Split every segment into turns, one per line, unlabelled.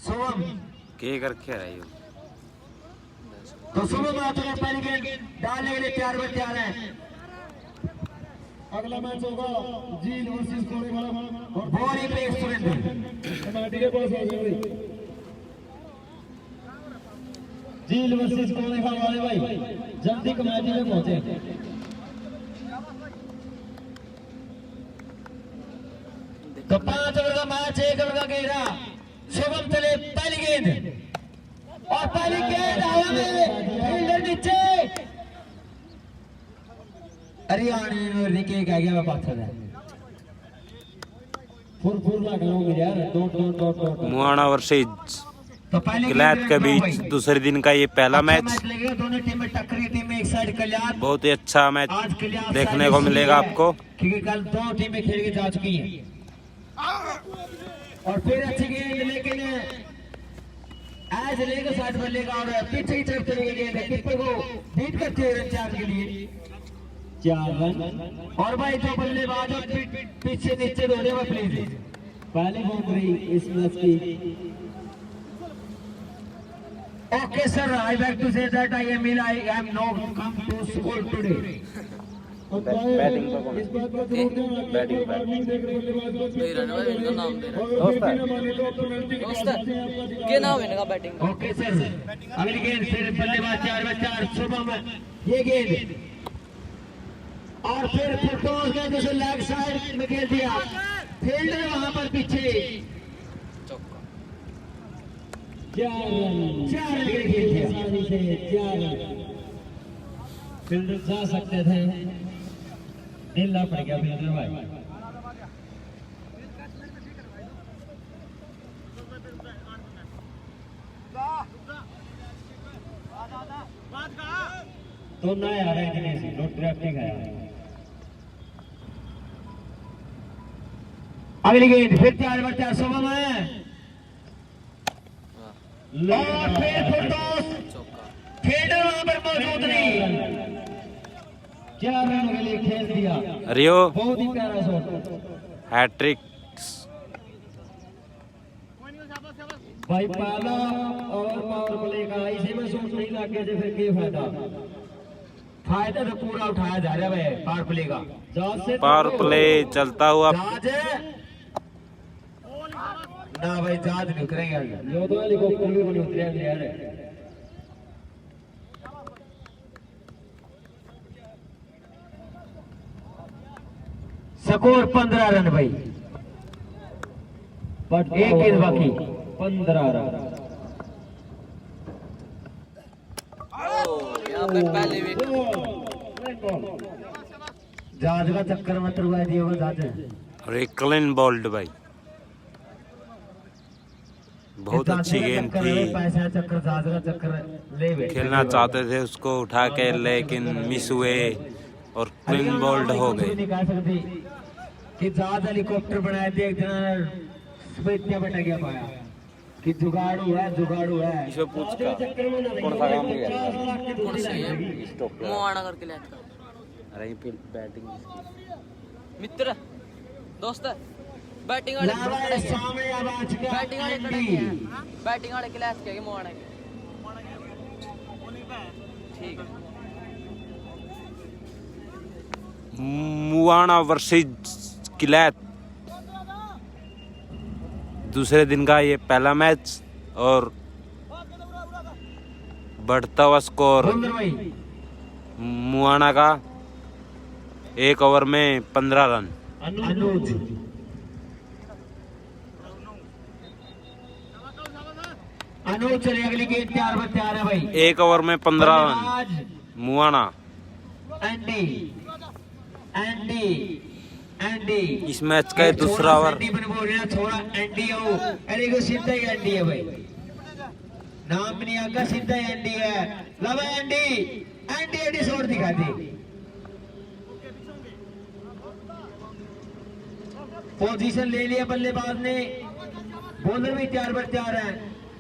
शुभम
के करके रही हो
तो शुभम आते पहली गेंद डालने के लिए तैयार पर तैयार है।
अगला मैच होगा जील वर्सेस कोरेगांव और
बॉल पे सुरेंद्र
कमेटी के पास आ गए जील वर्सेस कोरेगांव वाले भाई जल्दी कमेटी में पहुंचे।
तो 5 ओवर का मैच 1 ओवर का घेरा। शुभम चले पहली गेंद और पहली गेंद हवा में फील्डर नीचे हरियाणा निके कह गया मैं पत्थर है
फुर लगा रहा यार डॉट
मुआना वर्सेस
तो पहले
क्लैत के बीच दूसरे दिन का ये पहला मैच
लगेगा। दोनों टीमें टक्करी टीम में एक साइड कल्याण
बहुत ही अच्छा मैच
आज कल्याण
देखने को मिलेगा आपको
क्योंकि कल 2 टीमें खेल के जा चुकी हैं और फिर अच्छी गेंद लेकिन एज लेगा साइड पर लेगा और पीछे की तरफ चली गई है कीपर को बीट करते हुए रन चार के लिए
4 रन
और भाई जो बल्लेबाज पीछे नीचे दौड़े हुए प्लीज
पहली बाउंड्री इस मैच की।
Okay, sir. I beg to say that I am not come to school today.
Batting इस बात का जरूर ध्यान रखना
बैटिंग
देख रहे बल्लेबाज
इनका नाम दे
के
नाम है इनका बैटिंग।
Okay, sir. अगली गेंद फिर बल्लेबाज 4 शुभम ये गेंद और फिर फुटबॉल के दूसरे लेग साइड में खेल दिया फील्डर वहां पर पीछे 4 रन खेल दिया।
फील्डर जा सकते थे ढीला पड़ गया फील्डर भाई। तो ना आ रहा है कि नहीं ड्राफ्टिंग है।
अगली गेंद फिर 4 शुभम है और फिर फुटबॉल फील्डर वहां पर मौजूद नहीं
4 रन के लिए खेल दिया।
रियो
बहुत ही प्यारा शॉट
हैट्रिक
भाई पहला और पावर प्ले का इसी में शॉट नहीं लगे थे फिर क्या
फायदा तो पूरा उठाया जा रहा है पावर प्ले का।
जहाज से
पावर प्ले चलता हुआ
जहाज ना भाई जहाज नहीं उतरेंगे
यो तो हेलीकॉप्टर भी बने उतरे हैं यार।
स्कोर 15 रन भाई
बट
एक गेंद बाकी
15 रन।
यहाँ पे पहले भी
जहाज का चक्कर मत रुआ दिया वो जहाज
और एक क्लीन बॉल्ड भाई बहुत अच्छी गेंद थी।
पैसा चक्कर जहाज का चक्कर ले बैठे
खेलना चाहते थे उसको उठा के लेकिन मिस हुए और क्लीन बॉल्ड हो गए।
नहीं कह सकती कि जहाज हेलीकॉप्टर बनाए थे एक दिन इतना बटा गया पाया कि जुगाड़ू है
इसको पूछ का कौन सा काम किया
मुआना करके लेता है।
अरे फिर बैटिंग
मित्र दोस्त बैटिंग वाले
सामने अब आ चुका
बैटिंग वाले खड़े हैं बैटिंग वाले क्लास के मुआना के ठीक है।
मुआना वर्सेस क्लैत दूसरे दिन का ये पहला मैच और बढ़ता हुआ स्कोर मुआना का 1 ओवर में 15 रन।
अनुज चले अगली गेंद 4 पर तैयार है भाई
1 ओवर में 15 रन मुआना।
एंडी
इस मैच का दूसरा ओवर
थोड़ा एंडी हो अरे को सीधा ही एंडी है भाई नाम नहीं आका सीधा ही एंडी है लवा एंडी शॉट दिखा दी पोजीशन ले लिया बल्लेबाज ने बॉलर भी 4 पर तैयार है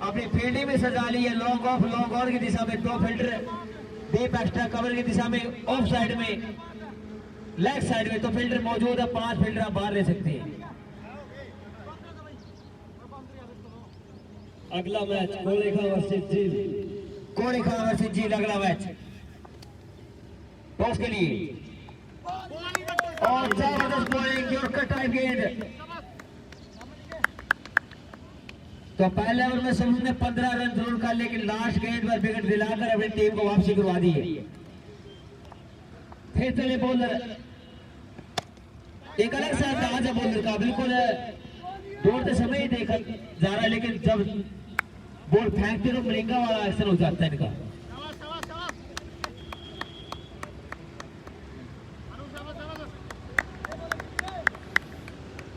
अपनी फील्डिंग में सजा ली है लॉन्ग ऑन की दिशा में 2 फील्डर डीप एक्स्ट्रा कवर की दिशा में ऑफ साइड में लेफ्ट साइड में तो फील्डर मौजूद है 5 फील्डर आप बाहर ले सकते हैं।
अगला मैच कोलेखा वर्सेस जील।
कोलेखा वर्सेस जील अगला मैच टॉस के लिए। और जबरदस्त बॉलिंग यॉर्कर टाइप गेंद। तो पहले ओवर में समूह ने 15 रन जरूर कर, लेकिन लास्ट गेंद पर विकेट दिलाकर अपनी टीम को वापसी करवा दी है। फिर चले बॉलर, एक अलग सा अंदाज है बॉलर का, बिल्कुल दौड़ते समय ही देखा जा रहा है, लेकिन जब बॉल फेंकते तो मलिंगा वाला एक्शन हो जाता है इनका।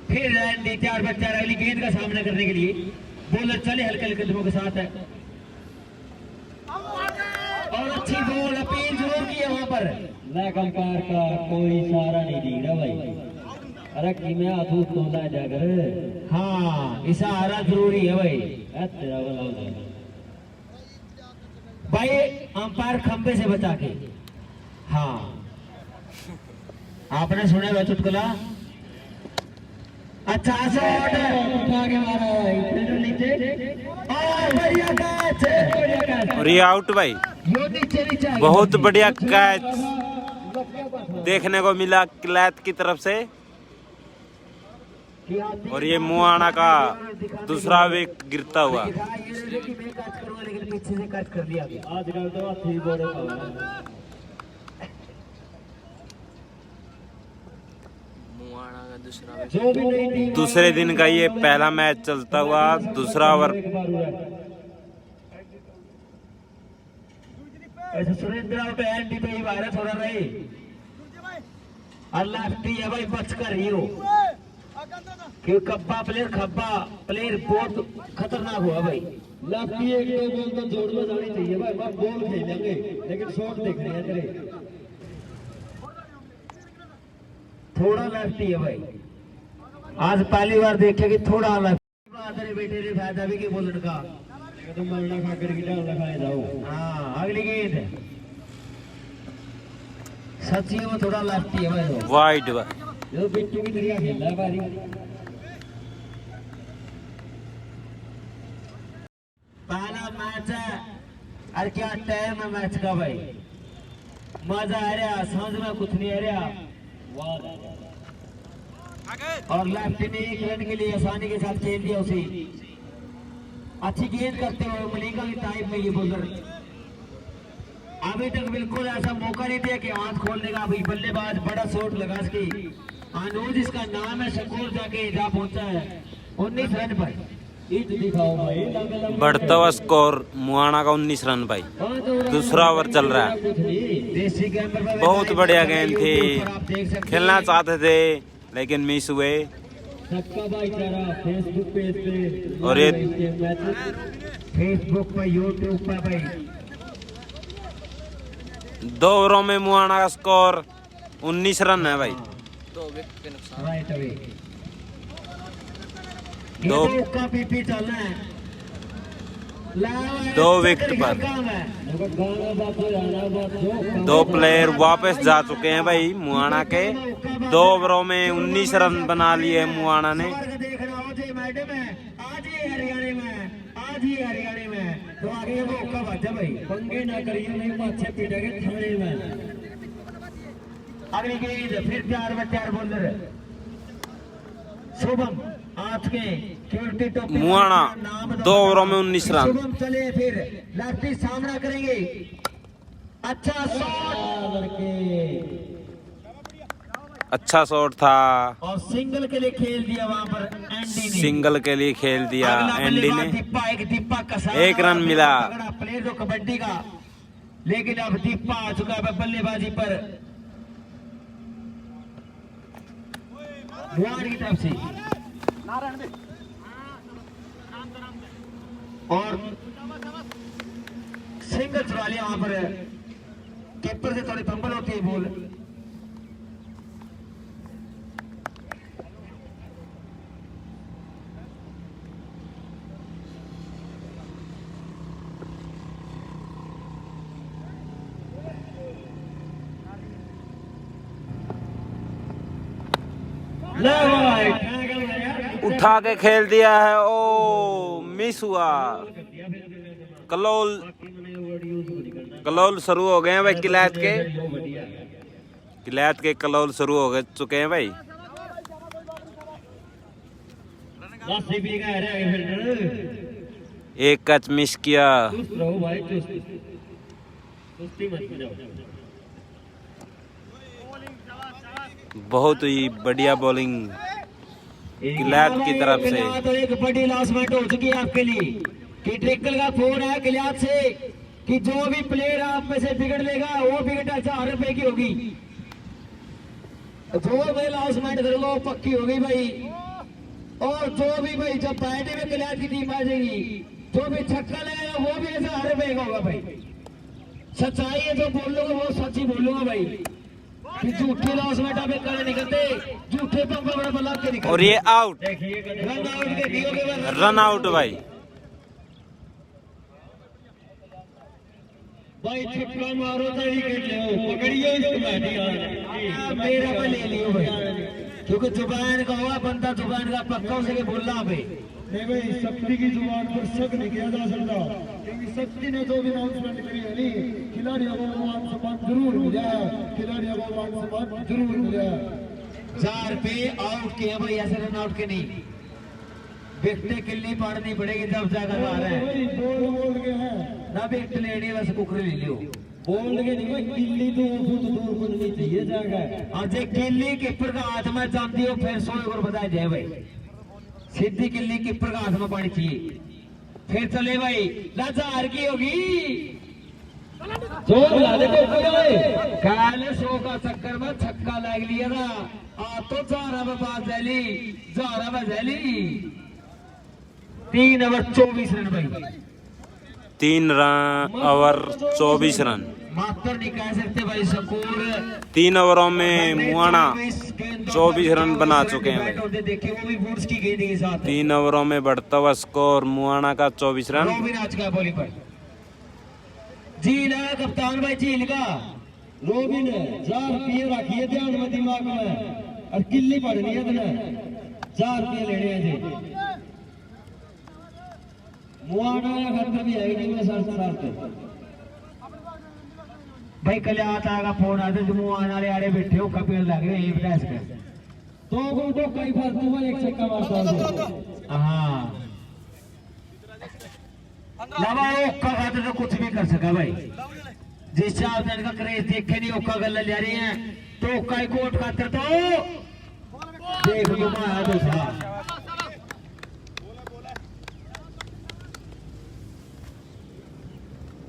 फिर रैंडी 4 पर 4 अगली गेंद का सामना करने के लिए बॉलर चले हल्के हल्के कदमों के साथ है। और अच्छी बॉल अपील जरूर की है वहां पर,
लेकिन कार का कोई सहारा नहीं दिख रहा भाई। अरे कि मैं आधू तोला जाकर।
हाँ इशारा जरूरी है भाई।
तेरा वाला
भाई अंपायर खंबे से बचा के। हाँ आपने सुना हुआ चुटकुला। अच्छा शॉट
उठा के मारा भाई नीचे।
बढ़िया कैच।
और ये आउट भाई।
यो नीचे नीचे
बहुत बढ़िया कैच देखने को मिला क्लैथ की तरफ से। और ये मुआना का दूसरा विकेट गिरता हुआ।
लेकिन पीछे से कैच कर दिया गया।
आजकल तो हाथी बड़े
मुआना का दूसरा
जो भी नई टीम
दूसरे दिन का ये पहला मैच चलता हुआ दूसरा ओवर।
ऐसे सुरेंद्र आउट एंडी पे ही वायरस हो रहा है। अल्लाह टी है भाई, बच कर ही हो कि खब्बा प्लेयर बहुत खतरनाक हुआ भाई।
लेफ्टी एक दो बॉल तो जोड़ में जानी चाहिए भाई। बस बॉल खेलेंगे लेकिन शॉट देख रहे हैं तेरे।
थोड़ा लेफ्टी है भाई, आज पहली बार देखे कि थोड़ा लेफ्टी। बेटे ने फायदा भी कि बोलने का
तुम मरना खाकर की डाल लगाए जाओ।
हाँ अगली गेंद सच्ची में थोड़ा लेफ्टी है भाई।
वाइड भाई।
जो बिट्टू की तरह खेलता है बारी।
पहला मैच है और क्या टाइम है मैच का भाई। मजा आ रहा, समझ में कुछ नहीं आ रहा। और लेफ्ट ने 1 रन के लिए आसानी के साथ खेल दिया उसे। अच्छी गेंद करते हुए मलिंगा की टाइप में ये बॉलर अभी तक बिल्कुल ऐसा मौका नहीं दिया कि हाथ खोलने का। अभी बल्लेबाज बड़ा शॉट लगा सके। अनुज इसका नाम है, शकूर जाके जा पहुंचा है 19 रन पर।
दिखाओ भाई।
बढ़ता हुआ स्कोर मुआना का 19 रन भाई। दूसरा ओवर चल रहा है।
देसी गेंद पर
बहुत बढ़िया गेंद थी,
आप देख सकते
खेलना चाहते थे लेकिन मिस हुए।
सबका भाईचारा फेसबुक पेज पे
और ये
फेसबुक पर यूट्यूब पर भाई।
2 ओवरों में मुआना का स्कोर 19 रन है भाई।
2 विकेट के नुकसान।
राइट अवे
दो
का पीपी चलना है।
2 विकेट पर
गाना बात हो जाना बात हो।
2 प्लेयर वापस जा चुके हैं भाई मुआना के। 2 ओवरों में 19 रन बना लिए मुआना ने।
देख रहा हो जी मैडम है आज ही हरियाणा में, आज ही हरियाणा में। तो आगे वो मौका बचा भाई।
पंगे ना करिए नहीं तो अच्छे पीटेंगे थमने में।
अगली गेंद फिर 4 पर 4 बॉलर शुभम आज के सिक्योरिटी टोपी
मुआना 2 ओवरों में 19 रन।
शुभम चले फिर लेफ्टी सामना करेंगे। अच्छा शॉट
लड़के
अच्छा शॉट था।
और सिंगल के लिए खेल दिया वहां पर एंडी ने।
सिंगल के लिए खेल दिया एंडी ने।
दीपा का
1 रन मिला।
प्लेयर जो कबड्डी का, लेकिन अब दीपा आ चुका है बल्लेबाजी पर मुआना की तरफ से। और सिंगल चुरा लिया वहां पर। कीपर से थोड़ी फंबल होती है बॉल।
उठा के खेल दिया है, ओ मिस हुआ। कलोल शुरू हो गए हैं भाई, किलायत के कलोल शुरू हो गए चुके हैं भाई। एक कैच मिस किया। बहुत ही बढ़िया बॉलिंग किलायत की तरफ से।
तो एक बड़ी लास्टमेंट हो चुकी है आपके लिए कि ट्रिकल का फोन है किलायत से कि जो भी प्लेयर आप में से बिगड़ लेगा वो बिगड़ 1000 रुपए की होगी। जो भी लास्टमेंट करोगे वो पक्की होगी भाई। और जो भी भाई जब बैटिंग में किलायत की टीम आ जाएगी, जो भी छक्का लगेगा वो भी 1000 रुपए का होगा भाई। सच्चाई है, जो बोलूंगा वो सच ही बोलूंगा भाई कि झूठे लास्टमेंट आप कर नहीं करते, झूठे पंपा बड़ा बला के निकलते।
और ये आउट,
रन आउट के दियोगे
रन आउट भाई।
भाई छक्का मारो तो विकेट ले, पकड़िए इसको बैटिंग यार
मेरा पे ले लियो भाई, क्योंकि जुबान का हुआ बंदा, जुबान का पक्का उसे बोलना भाई।
नहीं भाई, शक्ति की जुबान पर शक नहीं किया जा सकता, क्योंकि शक्ति ने जो भी अनाउंसमेंट करी है नहीं, खिलाड़ियों को मान सम्मान जरूर मिला, खिलाड़ियों को मान सम्मान जरूर मिला।
4 पे आउट किया भाई, ऐसे रन आउट के नहीं, विकटे किल्ली पाड़नी पड़ेगी तब जाकर आ रहा है।
बोल के हैं
ना विकट लेनी बस कुकरी ले लियो,
बोल के नहीं भाई, किल्ली तो दूर बननी चाहिए जाकर।
आज किल्ली कीपर का हाथ में जानती हो फिर 100 और बताया जाए भाई, सीधी किल्ली कीपर का हाथ में पानी चाहिए फिर चले भाई। 1000 की होगी
जोर ला दे
काले 100 का चक्कर में छक्का लग लिया था, आ तो 4 में पास जैली 4 में जैली 3 ओवर 24 रन भाई।
3 ओवर 24 रन,
मात्र नहीं कह सकते भाई। स्कोर
3 ओवरों में मुआना 24 रन बना चुके हैं भाई।
देखिए वो भी बूट्स की गेंद के साथ
3 ओवरों में बढ़ता हुआ स्कोर मुआना का 24 रन।
रोबिन आज का बॉलिंग पर झील है कप्तान भाई, झील का
रोबिन 4 रुपये रखिए ध्यान में दिमाग में, और किल्ली पड़नी है तुमने 4 रुपये लेने हैं जी। मुआना या खतर भी है नहीं मैं सर
भाई कल आता है फोन आते जो आने आड़े बैठे हो कपिल लग रहे हैं बता इसके
तो कई फर्क हुआ, एक छक्का मारता
हाँ लवा ओक्का खाते तो कुछ भी कर सका भाई। जिस हिसाब से इनका क्रेज देखे नहीं ओक्का गल ले रही है तो ओक्का ही कोट खातर तो देख लो माया दूसरा।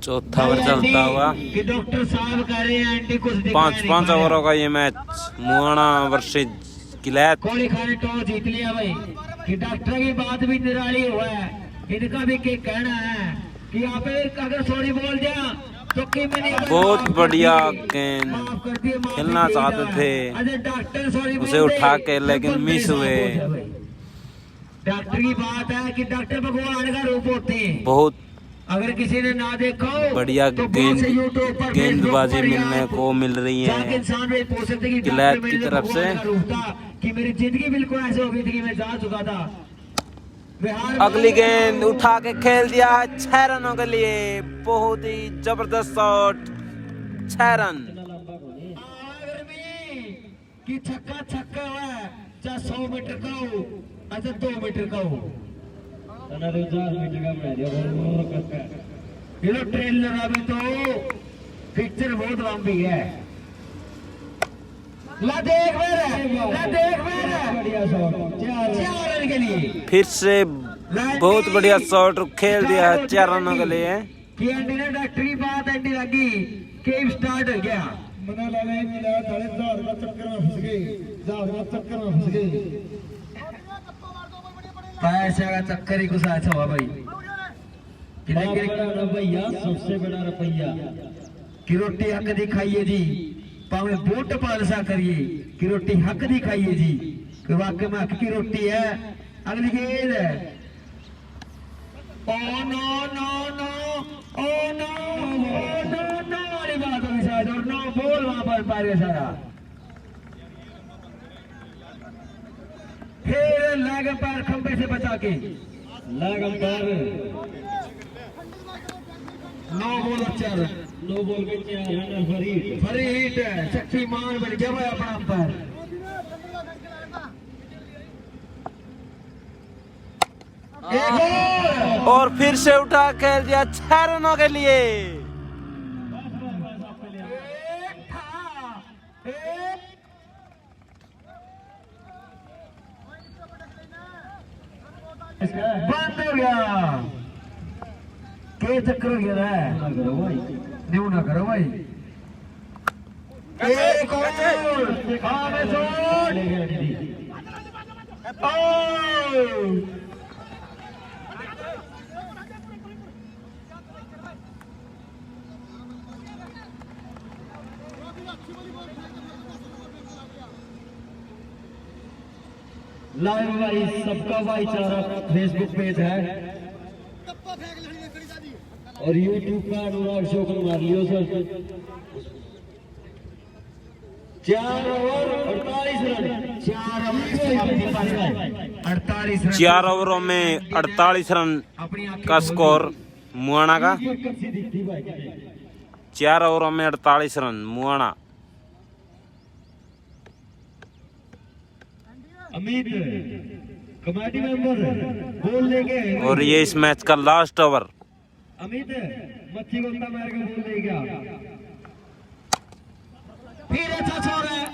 चौथा ओवर चलता हुआ
कि डॉक्टर साहब कह रहे हैं एंटी कुछ
5 ओवरों का ये मैच मुआना वर्सेस किलायत।
कोहली खान टॉस जीत लिया भाई कि डॉक्टर की बात भी निराली हुआ है, इनका भी क्या कहना है कि आप अगर सॉरी बोल दिया तो कि मैंने
बहुत बढ़िया गेंद खेलना चाहते थे,
डॉक्टर सॉरी
उसे उठा के लेकिन मिस हुए।
डॉक्टर की बात है कि डॉक्टर भगवान का रूप होते हैं,
बहुत
अगर किसी ने ना देखा हो
बढ़िया
तो
गेंदबाजी मिलने को मिल रही है
इंसान में पूछ सकते कि
किलायत की तरफ से।
कि मेरी जिंदगी बिल्कुल ऐसे हो गई थी कि मैं जा चुका था।
अगली गेंद उठा के खेल दिया है 6 रनों के लिए, बहुत ही जबरदस्त शॉट, 6 रन।
कि छक्का छक्का है, चाहे 100 मीटर का हो अच्छा 2 मीटर का हो,
4 मीटर का बना दिया।
ये लो ट्रेलर अभी तो पिक्चर बहुत लंबी है। ला देख
बढ़िया शॉट
4 रन के लिए
फिर से बहुत बढ़िया शॉट खेल दिया है 4 रनों के लिए।
कि एंडी ने डॉक्टर की बात एंडी लगी गेम स्टार्ट हो गया।
मना लगे मिला साढ़े 4 का चक्कर में फंस गए, 4 का चक्कर में फंस गए।
पैसे का चक्कर ही कुछ ऐसा हुआ भाई।
बड़ा रुपया, सबसे बड़ा रुपया
कि रोटी हक दी खाइए जी, पावे बूट पालसा करिए कि रोटी हक दी खाइए जी, कि वाकई में हक की रोटी है। अगली गेंद है, oh no no no oh no no वाली बात होगी शायद, और नो बोल वहां पर पार गया सारा। फिर लेग अंपायर खंबे से बचा के
लेग अंपायर
9 बॉल और 4 रन।
9 बॉल के 4 रन
फरी हिट है, शक्तिमान बन गया भाई अपना अंपायर। एक
और फिर से उठा खेल दिया 6 रनों के लिए।
बंद हो गया। के चक्कर हो गया है, न्यू ना करो भाई। एक और
लाइव भाई सबका भाईचारा फेसबुक पेज है और यूट्यूब का अनुराग शो कर मार लियो सर। 4 over 48 run.
4 ओवरों में 48 रन का स्कोर मुआना का। 4 ओवरों में 48 रन मुआना।
अमित कमेटी मेंबर बोल लेके
और ये इस मैच का लास्ट ओवर।
अमित मच्छी गोता मार के बोल ले गया।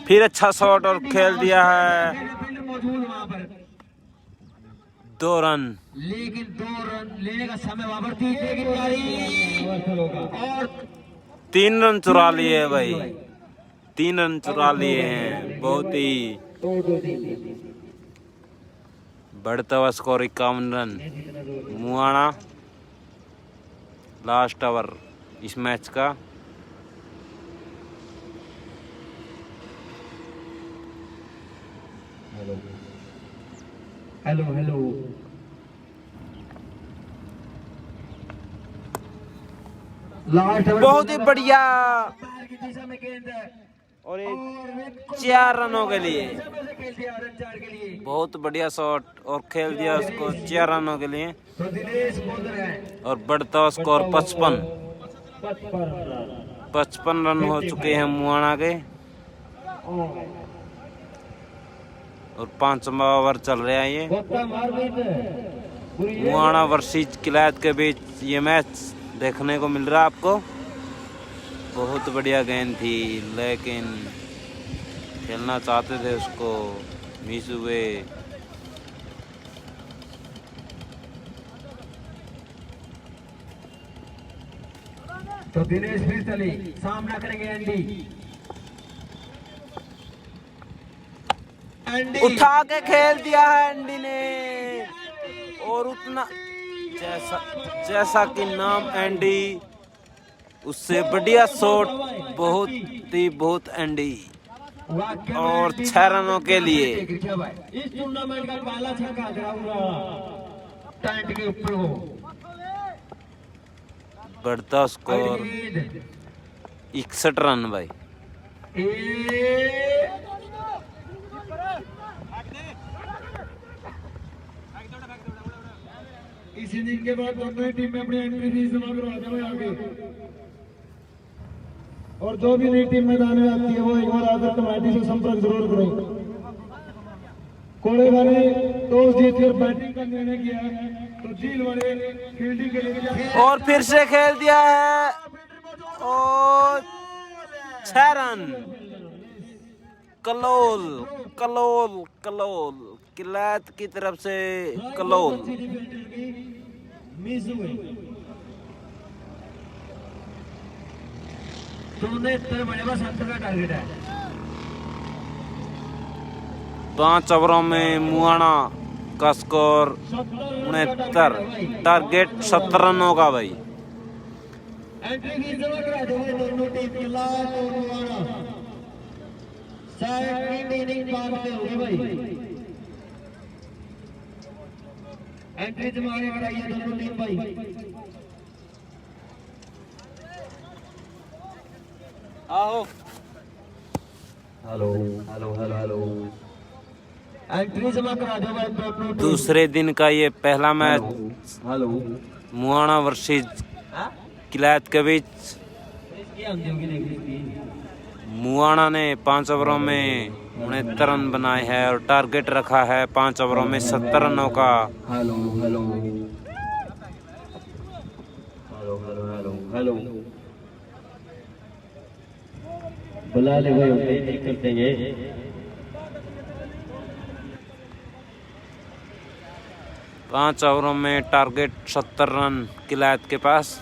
फिर अच्छा शॉट और खेल दिया है।
मौजूद वहां पर
2 रन।
लेकिन 2 रन लेने का समय वहां पर थी, लेकिन और
3 रन चुरा लिए भाई। 3 रन चुरा लिए हैं। बहुत ही बढ़ता हुआ स्कोर 51 रन मुआना। लास्ट ओवर इस मैच का।
हेलो हेलो लास्ट
बहुत ही बढ़िया।
की दिशा में गेंद है
और एक 4 रनों के लिए
खेल दिया, रन 4 के लिए।
बहुत बढ़िया शॉट और खेल दिया उसको 4 रनों के लिए।
तो दिनेश बॉलर है
और बढ़ता हुआ स्कोर 55 रन हो चुके हैं मुआना के। और 5वां ओवर चल रहा है ये। मुआना वर्सेस किलायत के बीच ये मैच देखने को मिल रहा है आपको। बहुत बढ़िया गेंद थी लेकिन खेलना चाहते थे उसको, मिस हुए।
तो दिनेश फिर चले, सामना करेंगे एंडी।
उठा के खेल दिया है एंडी ने। और उतना जैसा कि नाम एंडी, उससे बढ़िया शॉट बहुत एंडी। और 6 रनों के लिए।
इस टूर्नामेंट का पहला छक्का टेंट के ऊपर हो।
बढ़ता स्कोर 61 रन भाई।
इस इनिंग के बाद दोनों ही टीम में अपनी एंट्री फीस जमा करवा दें आगे। और जो भी नई टीम मैदान में आती है वो एक बार आकर कमेटी से संपर्क जरूर करें। कोड़े वाले टॉस जीतकर बैटिंग का निर्णय किया है तो झील वाले फील्डिंग के लिए।
और फिर से खेल दिया है और 6 रन। कलोल कलोल कलोल किलायत की तरफ से कलोल।
मिस हुए।
तुमने इतने बड़े बस 70 का टारगेट है।
5 ओवरों में मुआना का स्कोर 69। टारगेट 70 रनों का भाई।
एंट्री फीस जमा करा दो दोनों टीम के लाख और मुआना। शायद इनिंग बाद में होगी भाई। एंट्री जमा कराइए दोनों टीम भाई।
आओ।
Hello hello hello hello entry जमा करा दो भाई दोनों।
दूसरे दिन का ये पहला मैच
हेलो
मुआना वर्सेस किलायत के बीच। मुआना ने 5 ओवरों में 69 रन बनाए हैं और टारगेट रखा है 5 ओवरों में 70 रनों का।
Hello hello hello hello hello hello बुला ले भाई, नहीं करते ये।
5 ओवरों में टारगेट 70 रन किलायत के पास।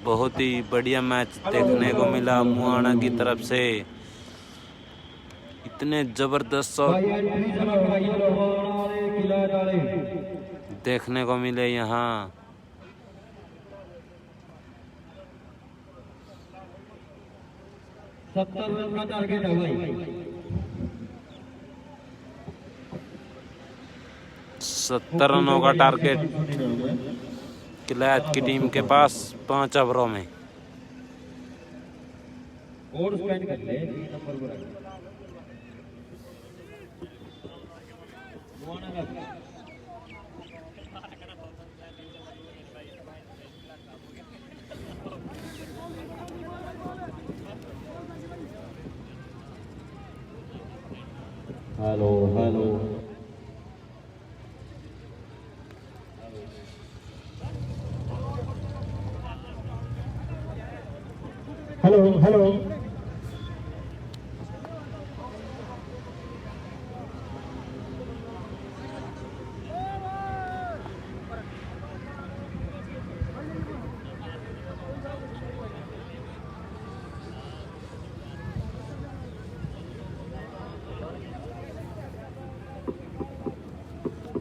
बहुत ही बढ़िया मैच देखने को मिला मुआना की तरफ से। इतने जबरदस्त शॉट देखने को मिले यहाँ।
सत्तर रन का टारगेट है भाई।
70 रनों का टारगेट किलायत की टीम के पास 5 ओवरों में।
और स्पेंड कर ले नंबर पर। हेलो हेलो
हेलो हेलो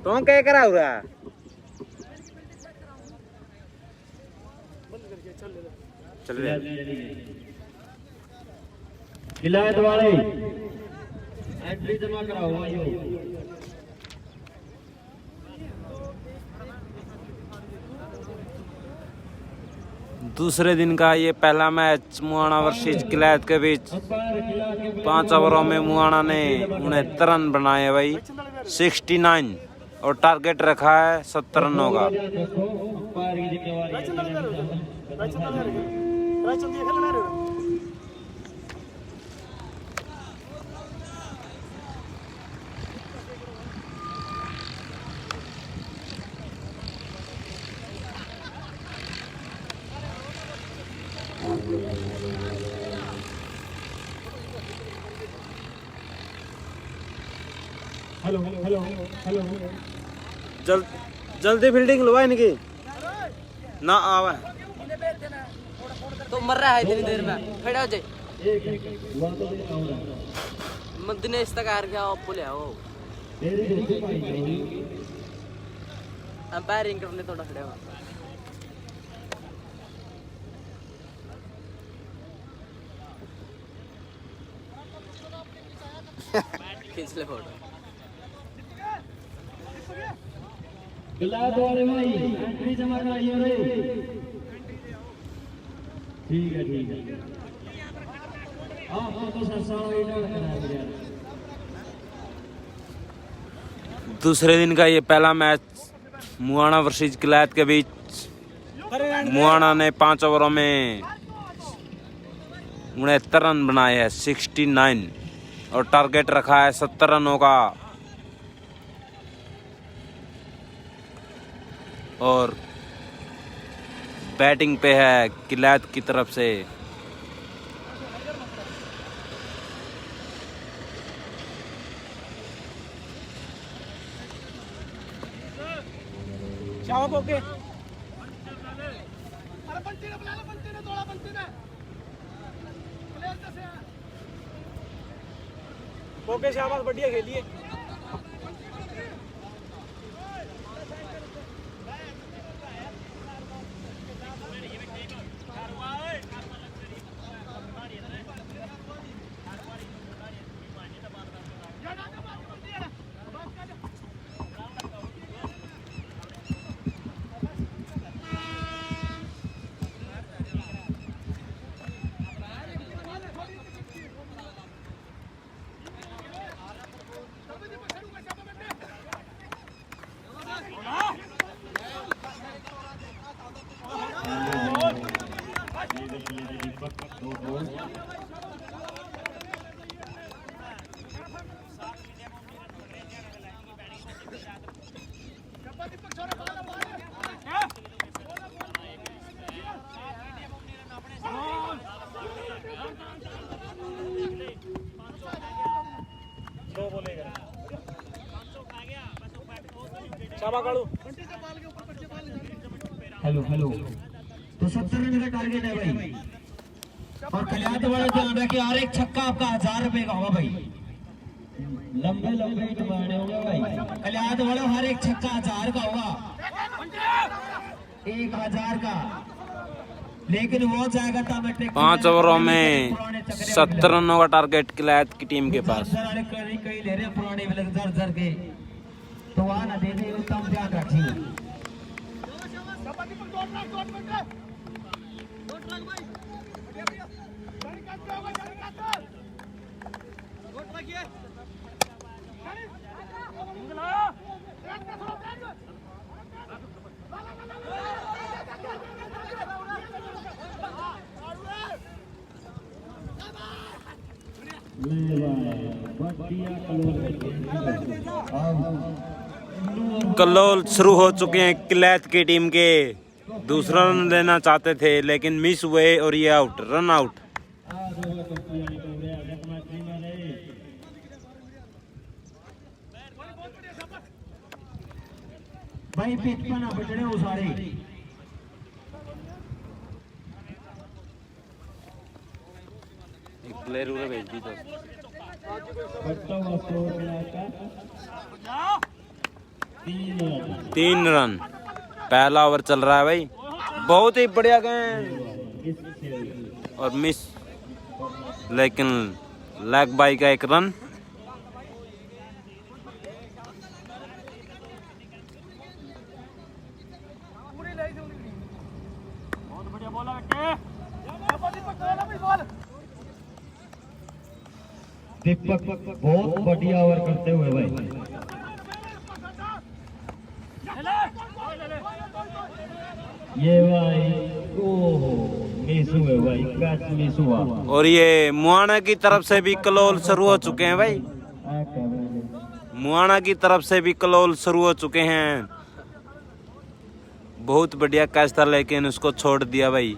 तो क्या करा हुआ चल रहा
किलायत वाले एंट्री जमा कराओ भाइयों।
दूसरे दिन का ये पहला मैच मुआना वर्सेस किलायत के बीच। 5 ओवरों में मुआना ने 69 रन बनाए भाई, 69, और टारगेट रखा है 70 रनों का।
हेलो हेलो हेलो
जल्दी फील्डिंग लो इनकी ना आवे
तो मर रहा है इतनी देर में खड़ा हो जाए। दिनेश तक आ गया बोले आओ अंपायरिंग करने थोड़ा खड़े हुआ खींच ले फोटो।
किलायत वाले भाई एंट्री जमा कराइए रे। ठीक है ठीक है। आपको तो सरसा कराया।
दूसरे दिन का ये पहला मैच मुआना वर्सेस किलायत के बीच। मुआना ने 5 ओवरों में 69 रन बनाए हैं, 69, और टारगेट रखा है 70 रनों का। और बैटिंग पे है किलायत की तरफ से
ओके ओके शाबाश बढ़िया खेलिए।
हेलो हेलो तो 70 रन का टारगेट है भाई। और कल्याण वाले ध्यान रखिए, हर एक छक्का आपका 1000 रुपए का होगा भाई। लंबे लंबे टुकड़े होंगे भाई। कल्याण वालों हर एक छक्का 1000 का होगा, 1000 का। लेकिन वो जाएगा
5 ओवरों में 70 रनों का टारगेट किलायत की टीम के पास।
कई ले रहे पुराने वाले जर के, तो वहां ना देने उत्तम ध्यान रखिए।
कलोल शुरू हो चुके हैं किलायत की टीम के। दूसरा रन लेना चाहते थे लेकिन मिस हुए और ये आउट, रन आउट।
भाई पिच पर ना बचड़े हो सारे।
प्लेयर उरे भेज दी तो 3 रन। पहला ओवर चल रहा है भाई, बहुत ही बढ़िया गेंद और मिस, लेकिन लेग बाई का 1 रन।
दीपक बहुत बढ़िया ओवर करते हुए भाई। ये भाई ओहो मिस हुए भाई, कैच मिस हुआ।
और ये मुआना की तरफ से भी कलोल शुरू हो चुके हैं भाई। मुआना की तरफ से भी कलोल शुरू हो चुके हैं। बहुत बढ़िया कैच था लेकिन उसको छोड़ दिया भाई।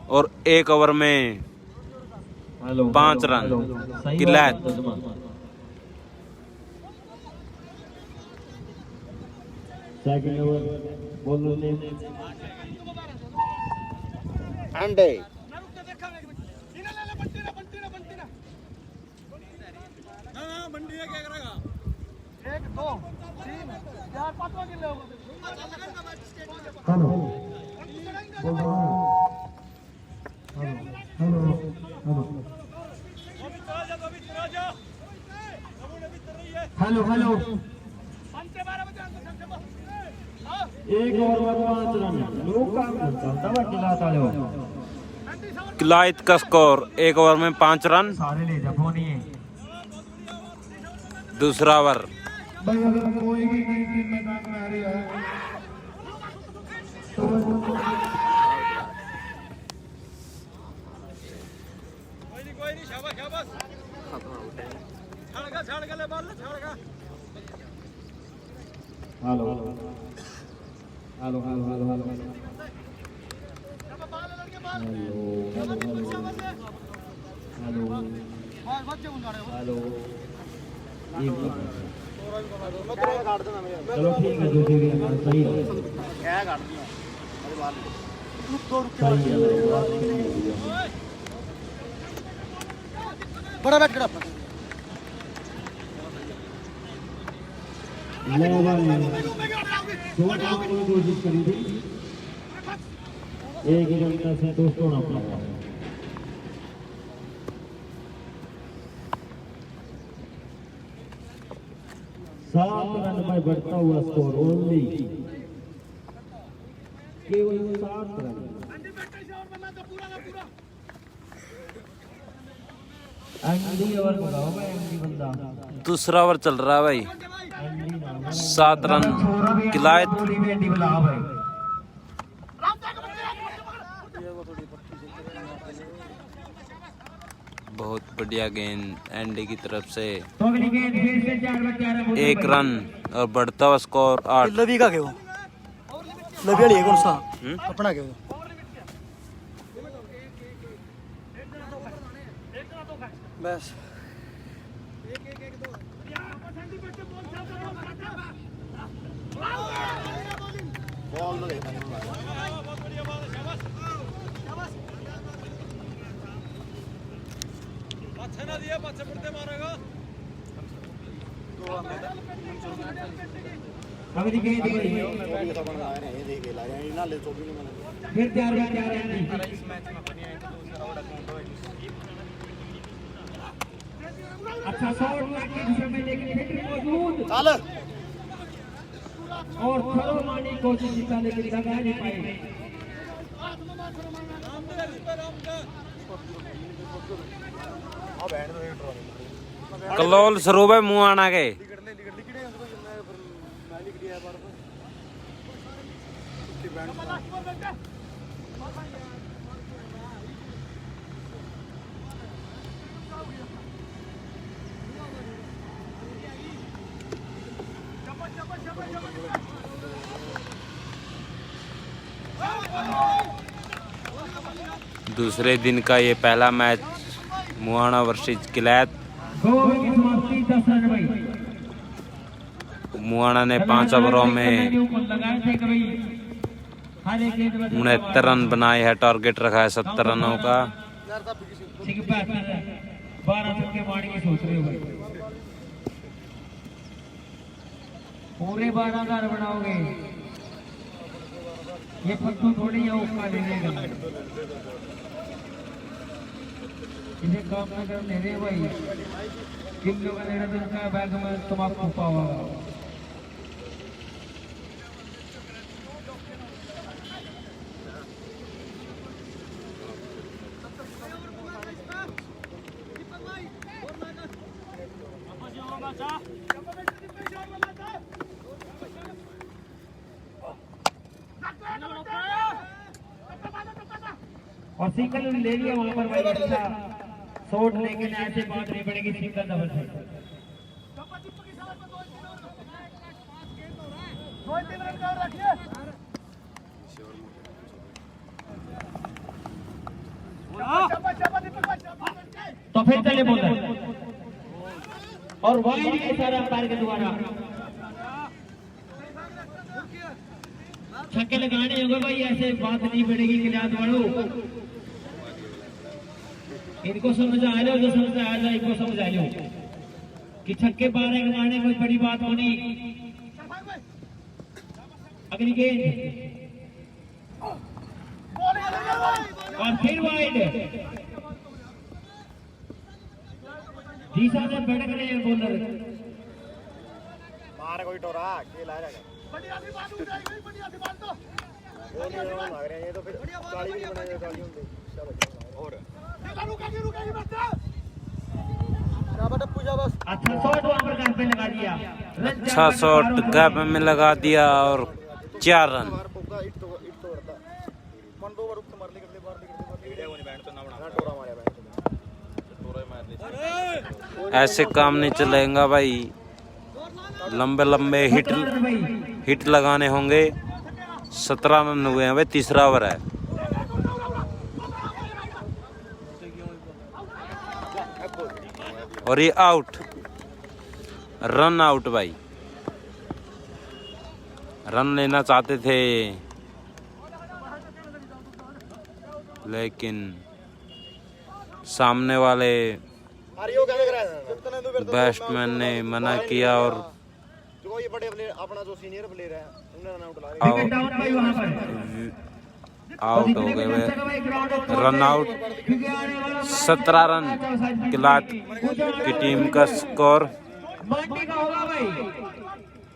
और 1 ओवर में 5 रन किलायत।
सेकंड ओवर बॉलर ने
अंडे
हेलो हेलो 1 ओवर में 5 रन। लोग काम चलता है किलायत वाले।
किलायत का स्कोर 1 ओवर में 5 रन।
सारे ले जा फोन ही।
दूसरा ओवर
भाई अगर कोई भी नई टीम मैदान में आ रही है तो hello hello hello hello hello hello चलो ठीक है, जो भी है सही है।
बड़ा बैट करा
कोशिश करी थी, एक ही रन का संतोष होना पड़ा। 7 रन में बढ़ता हुआ स्कोर, ओनली केवल 7 रन। एंडी ओवर लगाओ भाई, एंडी बंदा।
दूसरा ओवर चल रहा है भाई। 7 रन किलायत। बहुत बढ़िया गेंद एंडी की तरफ से, 1 रन और बढ़ता हुआ स्कोर 8।
लवी का क्यों लवी वाली है कौन सा अपना क्यों
बस
अगली गेंद गई फिर 4 बार 4 रन अच्छा शॉट लगे जिसमें लेकिन फिर मौजूद और थरो मारने की कोशिश की लेकिन लगा नहीं पाए
कलोल सरोवर मुआना के दूसरे दिन का ये पहला मैच मुआना वर्सेस किलैत। मुआना ने 5 ओवरों में 69 रन बनाए हैं। टारगेट रखा है 70 रनों का।
12 छक्के मारने की सोच रहे हो भाई, पूरे 12 रन बनाओगे। ये पत्तू थोड़ी है उसका ले लेगा, इसे काम न कर ले रहे भाई। किन लोगों ने तो उनका बैग में तुम्हारा पावा और सिंगल ले लिया वहां पर भाई। अच्छा शॉट लेकिन ऐसे बात नहीं पड़ेगी सिंगल डबल से। तो फिर चले बोल और वाइड के सारा पैर के द्वारा छक्के लगाने होंगे भाई। ऐसे बात नहीं पड़ेगी किलैत वालों, इनको समझ आ लो, जो समझ आ जाए इनको समझ आ लो कि छक्के 12 लगाने कोई बड़ी बात होनी। अगली गेंद और फिर वाइड। जीसा से भटक रहे हैं बॉलर।
मार कोई टोरा के ला जाएगा। बढ़िया सी बात हो जाएगी, बढ़िया सी बात तो बढ़िया सी बात लग रहे हैं। ये तो फिर गाड़ी भी बनाएगा, गाड़ी होंगे चलो और रुकेगी बच्चा क्या बेटा पूजा बस।
अच्छा शॉट वहां पर गैप में लगा दिया,
अच्छा शॉट गैप में लगा दिया और 4 रन।
इट तो उड़ता मन 2 बार उठ मार ली, बार वीडियो नहीं बैंड तो ना बना टोरा मारा बैंड टोरा मार ली।
ऐसे काम नहीं चलेगा भाई, लंबे लंबे हिट लगाने होंगे। 17 रन हुए हैं भाई, तीसरा ओवर है। और ये आउट, रन आउट भाई। रन लेना चाहते थे लेकिन सामने वाले बैट्समैन ने मना किया और
जो ये बड़े प्लेयर अपना जो सीनियर प्लेयर है उन्होंने आउट ला
आउट हो गए वे। Run out. 17 रन किलैत की टीम का स्कोर।
मंडी का होगा भाई,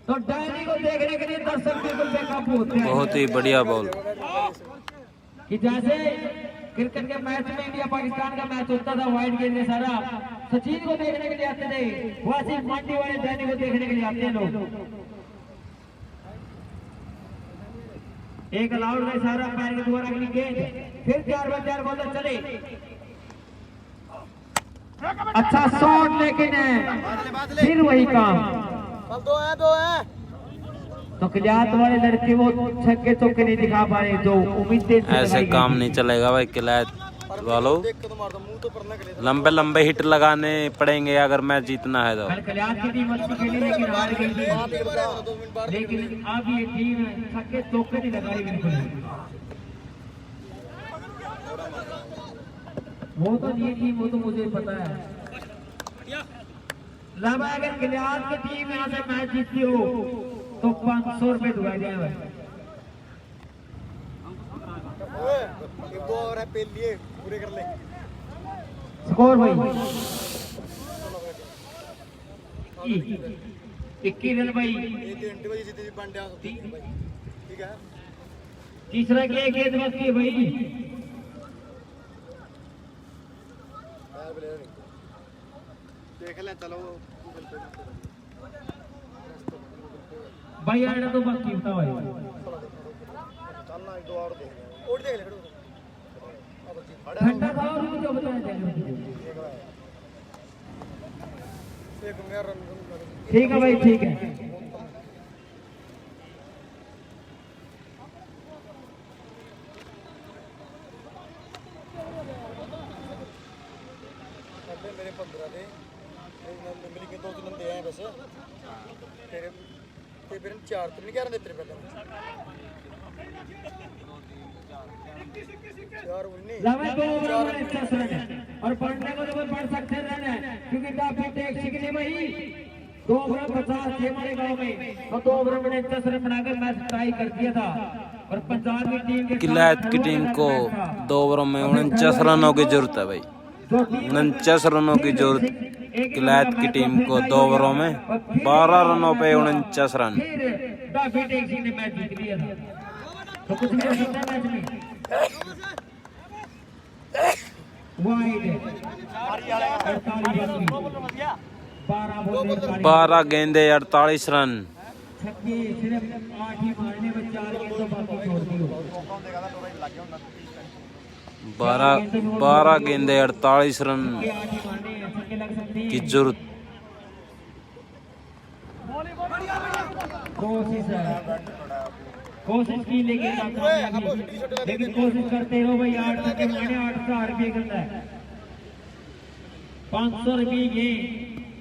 तो डायरी को देखने के लिए दर्शक बिल्कुल बेकाबू होते हैं।
बहुत ही बढ़िया बॉल।
कि जैसे क्रिकेट के मैच में इंडिया पाकिस्तान का मैच होता था, वाइड गेंद में सारा सचिन को देखने के लिए आते थे, वैसे मंडी वाले डायरी को देखने के लिए आते हैं लोग। एक अलाउड में सारा पैर के द्वारा अगली गेंद, फिर 4 बार 4 बॉलर चले। अच्छा शॉट लेकिन फिर वही काम।
दो है
तो किलैत वाले लड़के वो छक्के चौके नहीं दिखा पा रहे, जो उम्मीद
ऐसे काम नहीं चलेगा भाई। किलैत वालो
देख के तो मार दो मुंह तो पर ना गले
लंबे लंबे हिट लगाने पड़ेंगे अगर मैच जीतना है तो।
कल कल्याण की टीम अच्छी खेली लेकिन हार गई थी।
2 मिनट बाद
लेकिन अब ये टीम छक्के चौके नहीं लगा रही बिल्कुल। वो तो नहीं थी, वो तो मुझे पता है। लगा अगर कल्याण की टीम यहाँ से मैच जीतती हो तो 500 रुपए दुआ जाए।
ओए एक 2 और है पेल लिए पूरे कर ले
स्कोर भाई 21 रन भाई।
ये 20 बजे जितनी बंडे आ सकती है भाई ठीक है।
तीसरा गेंद बाकी है भाई।
यार बोले देख ले चलो गूगल पे
भाई यार तो बाकी होता भाई।
चलना 1 2 और देख और देख ले
ठंडा था और मुझे बताया जाएगा।
एक मेरा
ठीक है भाई ठीक है।
मेरे 15 थे मेरी के 2 3 दे आए बस तेरे ते फिर 4 तो नहीं कह रहे तेरे पहले 4 19
लवे 2 ओवर में 10 रन है और पढ़ने को तो पढ़ सकते रन है क्योंकि काफी टेक सीखने वही 2 ओवर 50 थे हमारे गांव में और 2 ओवर में 10 रन बनाकर मैच टाई कर दिया था। और पंजाब की टीम के
किलायत की टीम को 2 ओवरों में 49 रनों की जरूरत है भाई। 49 रनों की जरूरत किलायत की टीम को 2 ओवरों में 12 रनों पे 49 रन।
फिर काफी टेक सीखने मैच जीत लिया था। तो कुछ भी हो सकता है मैच में। वाइड
12 गेंदे 48 रन।
छक्के सिर्फ 8 ही मारने में 4 गेंदों बाकी छोड़ दी हो।
12 गेंदे 48 रन
छक्के 8 ही मारने हैं, छक्के लग सकते हैं।
की जरूरत।
कोशिश की लेकिन कोशिश करते रहो भाई। 8 छक्के मारने 8,000 रुपये करता है। 500 रुपये ये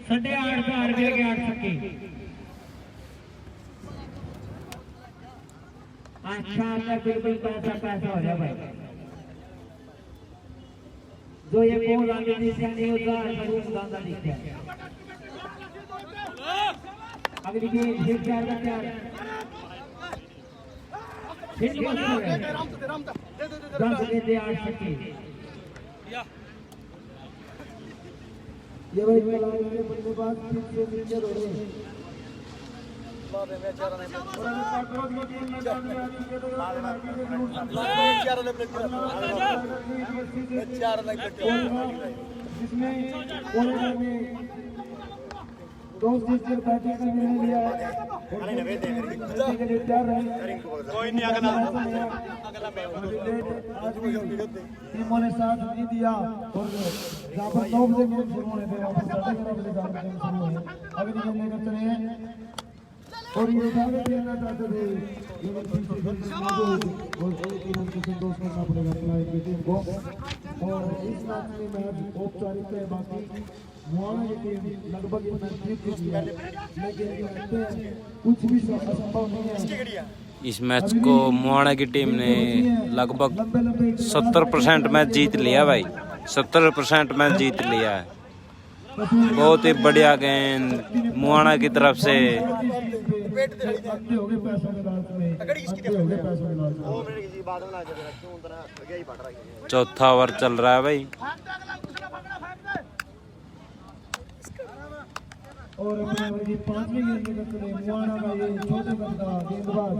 8,500 रुपये के 8 छक्के। अच्छा बिल्कुल पैसा हो जाए भाई। जो ये कौन आगे नहीं होता जरूर ज्यादा दिखता है। अगली गेंद फिर 4 का 4 फिर 10 गेंदे 8 छक्के।
ये भाई बल्लेबाज फिर से नीचे हो रहे हैं। जिसमें दोस्त जिसने बैटिंग का निर्णय लिया है के लिए तैयार है।
कोई नहीं अगला
टीमों ने साथ नहीं दिया और जहाँ पर 9 बजे गेम शुरू होने थे वहाँ पर 11:30 बजे गेम शुरू हुए। अगली गेम लेकर चले हैं और ये दावे देना चाहते थे लेकिन पीछे फिर मौजूद और एक रन से संतोष करना पड़ेगा खिलाड़ी की टीम को। और इस मैच में मैच औपचारिकता है बाकी मुआना की टीम लगभग इस मैच जीत चुकी है लेकिन कुछ भी असंभव नहीं है।
इस मैच को मुआना की टीम ने लगभग 70% मैच जीत लिया भाई। 70% मैच जीत लिया है। बहुत ही बढ़िया गेंद मुआना की तरफ से। चौथा ओवर चल रहा है भाई।
और अपने 5वीं गेंद में करते हैं मुआना का ये छोटे कद का गेंदबाज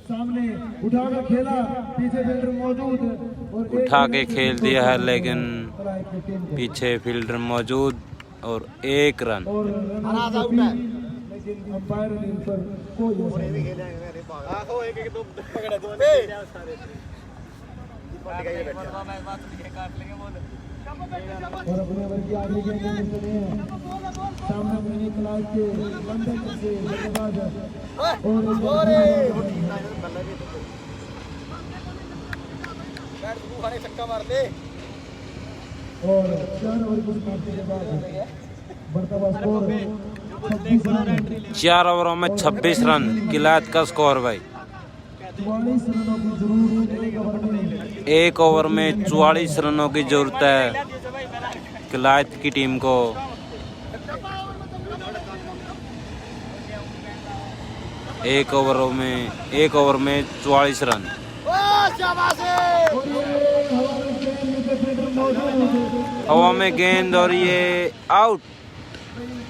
सामने उठाकर खेला पीछे फील्डर मौजूद और
उठा के खेल दिया है लेकिन पीछे फील्डर मौजूद और 1 रन।
लेकिन अंपायर ने इन पर कोई असर नहीं। और अपने ओवर की आखिरी गेंद में चले हैं सामने मिनी क्लास के लंदन से गेंदबाज और
छक्का मार दे
और 4 ओवर की समाप्ति के बाद बढ़ता हुआ स्कोर 26 रन
4 ओवरों में 26 रन किलायत का स्कोर भाई।
44 रनों की जरूरत
एक ओवर में 44 रनों की जरूरत है किलायत की टीम को। एक ओवर में 44 रन। हवा में गेंद और ये आउट,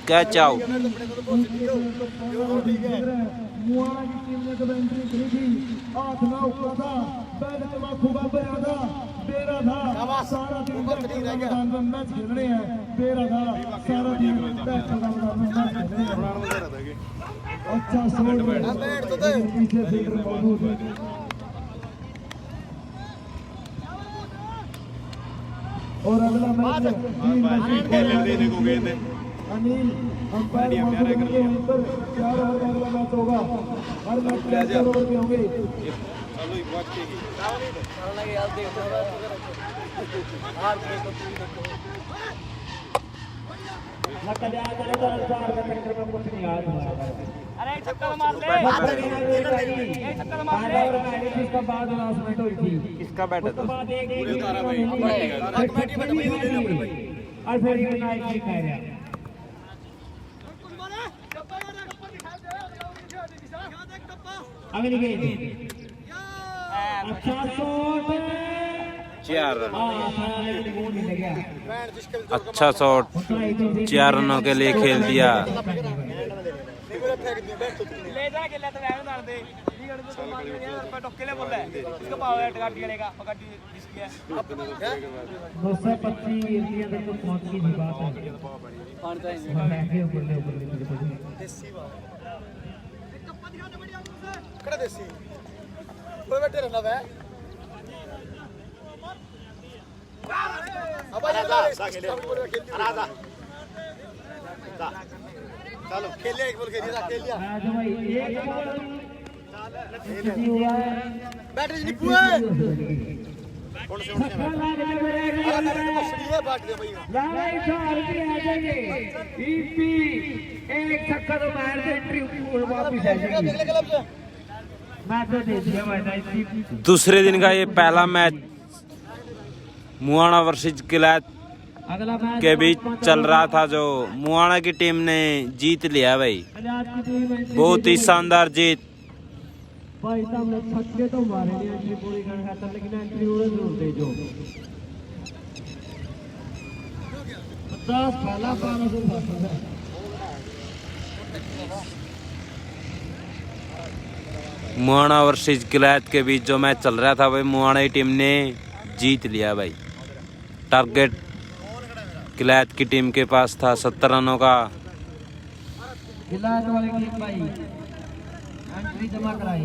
कैच आउट।
मुआना की टीम ने जब एंट्री करी थी 8-9 का था, बैट जमा खूबा पे आधा तेरा था, सारा टीम मैदान में मैच खेलने हैं, तेरा था सारा टीम मैदान में मैच खेलने हैं। अच्छा शॉट पीछे फील्डर मौजूद है। और अगला मैच अनिल अंपायर मौजूद होंगे वहीं पर। 4 ओवर का अगला मैच होगा, हर मैच में 4 ओवर के होंगे।
अरे छक्का मार ले,
इसका बाद अनाउंसमेंट हुई थी।
किसका बैट है दोस्त?
और फिर ये नाइट की कह रहा अगली गेंद अच्छा शॉट
4 रन।
गोल नहीं लगा।
अच्छा शॉट 4 रनों के लिए खेल दिया।
ले जा के ले तो मैं मार दे ठीक है तो मार दे पर टोके ले बोल रहा है इसका पावर है टका टिकेगा पकड़ जिस गया
225 के अंदर तो पहुंच की बात है।
पांचता ही
ऊपर
देसी बात कप्पा दिखा दे बढ़िया से कड़ा देसी ऊपर बैठे रहना बे अब आजा राजा चलो खेल एक बॉल खेलिए खेल लिया
आज भाई एक बॉल हुआ है
बैटरी नहीं पूरे कौन से उठने में ये बात दे भाई
लड़ाई चार के आ जाएंगे ईपी एक छक्का तो मार दे एंट्री ऊपर वापस आ जाएगी। मैं तो दे दिया भाई।
दूसरे दिन का ये पहला मैच मुआना वर्सेस किलायत
अगला मैच
के बीच चल रहा था, जो मुआना की टीम ने जीत लिया भाई। बहुत ही शानदार जीत।
भाई साहब ने छक्के तो मारे नहीं एंट्री पूरी करने खातर, लेकिन एंट्री उन्हें जरूर दे जो 50 पहला 1200
मुआना वर्सेस किलायत के बीच जो मैच चल रहा था भाई, मुआना की टीम ने जीत लिया भाई। टारगेट किलायत की टीम के पास था 70 रनों का।
किलायत वाली टीम भाई एंट्री जमा कराई।